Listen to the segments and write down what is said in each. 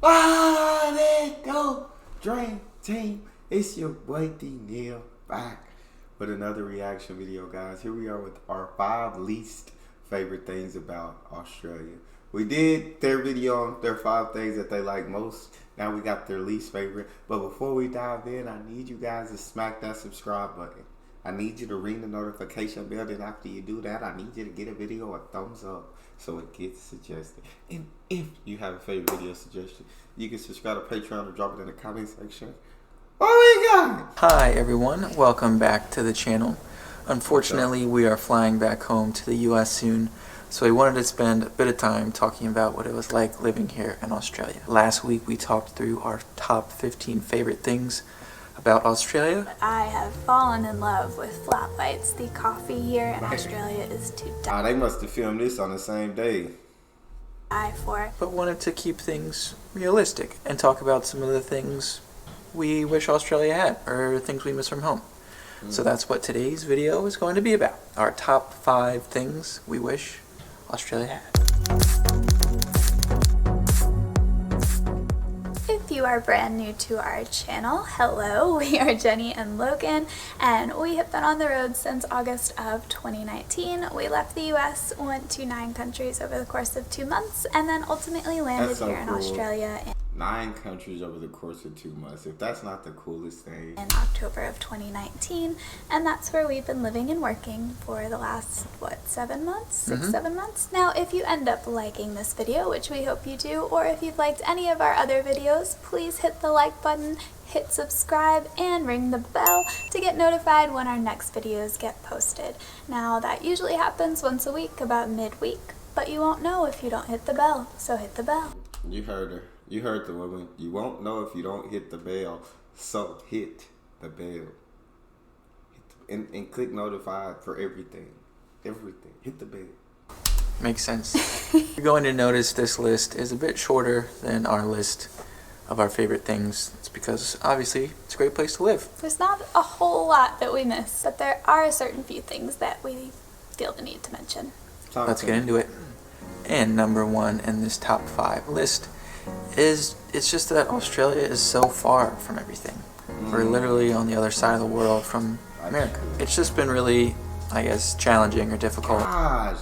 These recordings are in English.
Let it go, Dream Team. It's your boy Neal back with another reaction video, guys. Here we are with our 5 least favorite things about Australia. We did their video on their 5 things that they like most. Now we got their least favorite. But before we dive in, I need you guys to smack that subscribe button. I need you to ring the notification bell. Then after you do that, I need you to get a video a thumbs up so it gets suggested. And if you have a favorite video suggestion, you can subscribe to Patreon or drop it in the comment section. What we got? Hi everyone, welcome back to the channel. Unfortunately, we are flying back home to the US soon, so we wanted to spend a bit of time talking about what it was like living here in Australia. Last week we talked through our top 15 favorite things about Australia. I have fallen in love with flat whites. The coffee here in Australia is to They must have filmed this on the same day. die for. But wanted to keep things realistic and talk about some of the things we wish Australia had, or things we miss from home. So that's what today's video is going to be about. Our top 5 things we wish Australia had. If you are brand new to our channel, hello, we are Jenny and Logan, and we have been on the road since August of 2019. We left the US, went to 9 countries over the course of 2 months, and then ultimately landed here in Australia 9 countries over the course of 2 months. If that's not the coolest thing. in October of 2019, and that's where we've been living and working for the last, 7 months? 7 months? Now, if you end up liking this video, which we hope you do, or if you've liked any of our other videos, please hit the like button, hit subscribe, and ring the bell to get notified when our next videos get posted. Now, that usually happens once a week, about midweek, but you won't know if you don't hit the bell, so hit the bell. You heard her. You heard the woman. You won't know if you don't hit the bell. So hit the bell. And click notified for everything. Everything. Hit the bell. Makes sense. You're going to notice this list is a bit shorter than our list of our favorite things. It's because obviously it's a great place to live. There's not a whole lot that we miss, but there are a certain few things that we feel the need to mention. Let's get into it. And number 1 in this top 5 list is, it's just that Australia is so far from everything. We're literally on the other side of the world from America. It's just been really, I guess, challenging or difficult. Gosh.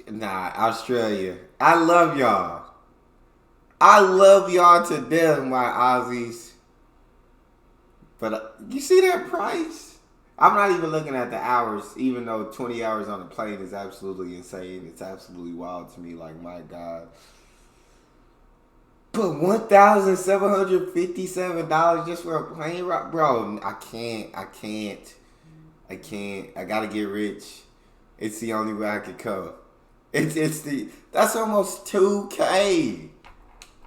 Nah, Australia. I love y'all. I love y'all to death, my Aussies. But you see that price? I'm not even looking at the hours, even though 20 hours on a plane is absolutely insane. It's absolutely wild to me. Like, my God. But $1,757 just for a plane ride? Bro, I can't. I gotta get rich. It's the only way I could come. That's almost $2K.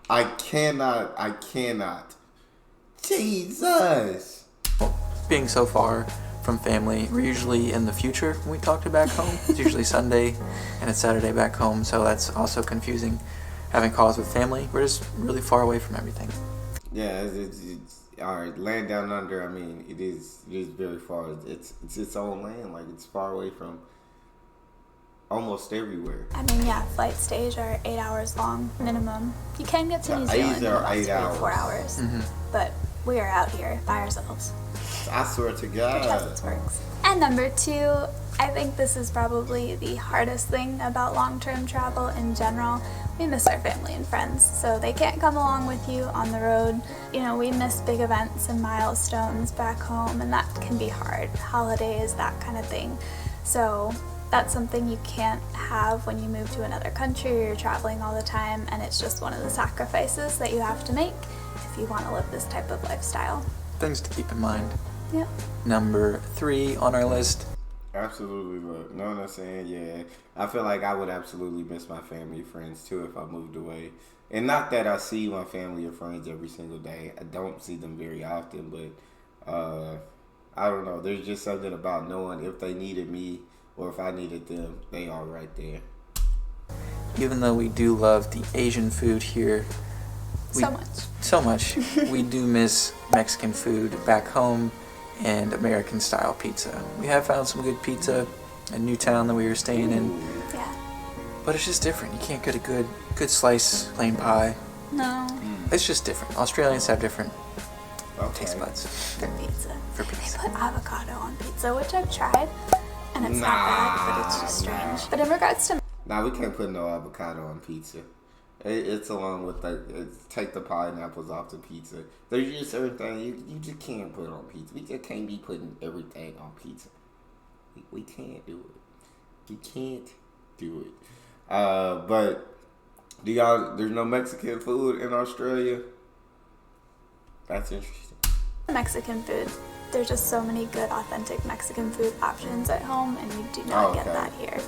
I cannot. Jesus. Being so far from family, we're usually in the future when we talk to back home. It's usually Sunday and it's Saturday back home, so that's also confusing. Having calls with family, we're just really far away from everything. Yeah, it's all right. Land down under. I mean, it is very far. It's its own land. Like, it's far away from almost everywhere. I mean, yeah, flights to Asia are 8 hours long minimum. You can get to New Zealand in about 3 to 4 hours, but we are out here by ourselves. I swear to God. Which has its perks. And number 2, I think this is probably the hardest thing about long-term travel in general. We miss our family and friends, so they can't come along with you on the road. You know, we miss big events and milestones back home, and that can be hard. Holidays, that kind of thing. So that's something you can't have when you move to another country or you're traveling all the time, and it's just one of the sacrifices that you have to make if you want to live this type of lifestyle. Things to keep in mind. Yep. Number 3 on our list. Absolutely, look. Know what I'm saying? Yeah. I feel like I would absolutely miss my family and friends too if I moved away. And not that I see my family or friends every single day. I don't see them very often, but I don't know. There's just something about knowing if they needed me or if I needed them, they are right there. Even though we do love the Asian food here, so much, we do miss Mexican food back home and American style pizza. We have found some good pizza in Newtown that we were staying in, Yeah. but it's just different. You can't get a good good slice, plain pie. No. It's just different. Australians have different taste buds. For pizza. For pizza. They put avocado on pizza, which I've tried, and it's not bad, but it's just strange. But in regards to we can't put no avocado on pizza. It's along with take the pineapples off the pizza. There's just certain things you just can't put on pizza. We just can't be putting everything on pizza. We can't do it. We can't do it. But there's no Mexican food in Australia? That's interesting. Mexican food, there's just so many good, authentic Mexican food options at home, and you do not get that here.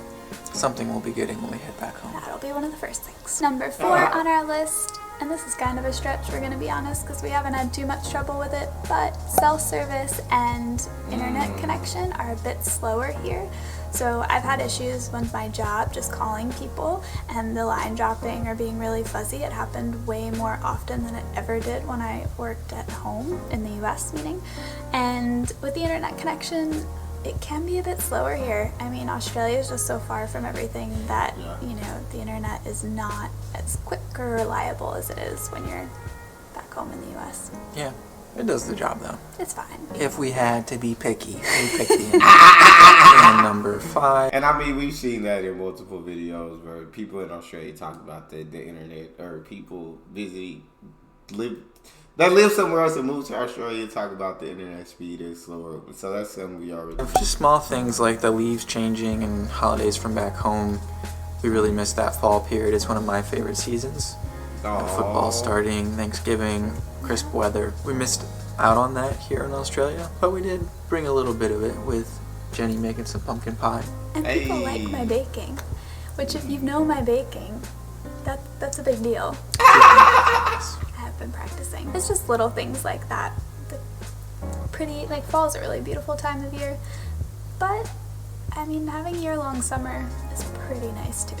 Something we'll be getting when we head back home. That'll be one of the first things. Number 4 on our list, and this is kind of a stretch, we're going to be honest, because we haven't had too much trouble with it, but cell service and internet connection are a bit slower here. So I've had issues with my job just calling people and the line dropping or being really fuzzy. It happened way more often than it ever did when I worked at home, in the US meaning. And with the internet connection, it can be a bit slower here. I mean, Australia is just so far from everything that, the internet is not as quick or reliable as it is when you're back home in the US. Yeah, it does the job though. It's fine. If we had to be picky, we pick the internet. And number 5. And I mean, we've seen that in multiple videos where people in Australia talk about the internet, or people that live somewhere else and move to Australia talk about the internet speed is slower. So that's something we already. Just small things like the leaves changing and holidays from back home. We really miss that fall period. It's one of my favorite seasons. Football starting, Thanksgiving, crisp weather. We missed out on that here in Australia, but we did bring a little bit of it with Jenny making some pumpkin pie. And people like my baking, which if you know my baking, that's a big deal. I have been practicing. It's just little things like that. Fall's a really beautiful time of year, but I mean, having year-long summer is pretty nice too.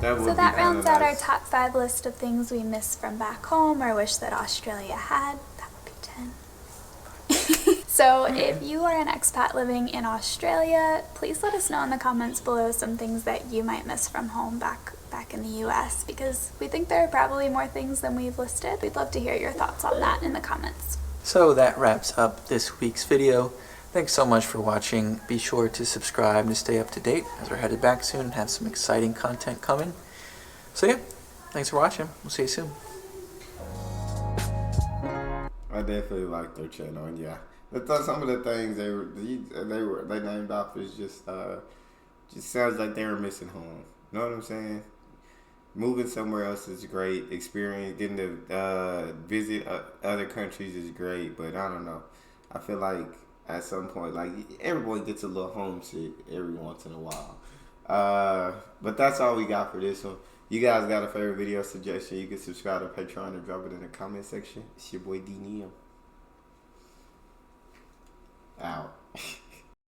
So that rounds out our top 5 list of things we miss from back home or wish that Australia had. That would be 10. So if you are an expat living in Australia, please let us know in the comments below some things that you might miss from home back in the US, because we think there are probably more things than we've listed. We'd love to hear your thoughts on that in the comments. So that wraps up this week's video. Thanks so much for watching. Be sure to subscribe to stay up to date as we're headed back soon and have some exciting content coming. So yeah, thanks for watching. We'll see you soon. I definitely like their channel, and yeah, some of the things they named off is just sounds like they were missing home. You know what I'm saying? Moving somewhere else is great. Getting to visit other countries is great, but I don't know. I feel like at some point, like, everyone gets a little homesick every once in a while. But that's all we got for this one. You guys got a favorite video suggestion, you can subscribe to Patreon and drop it in the comment section. It's your boy D Neal. Out.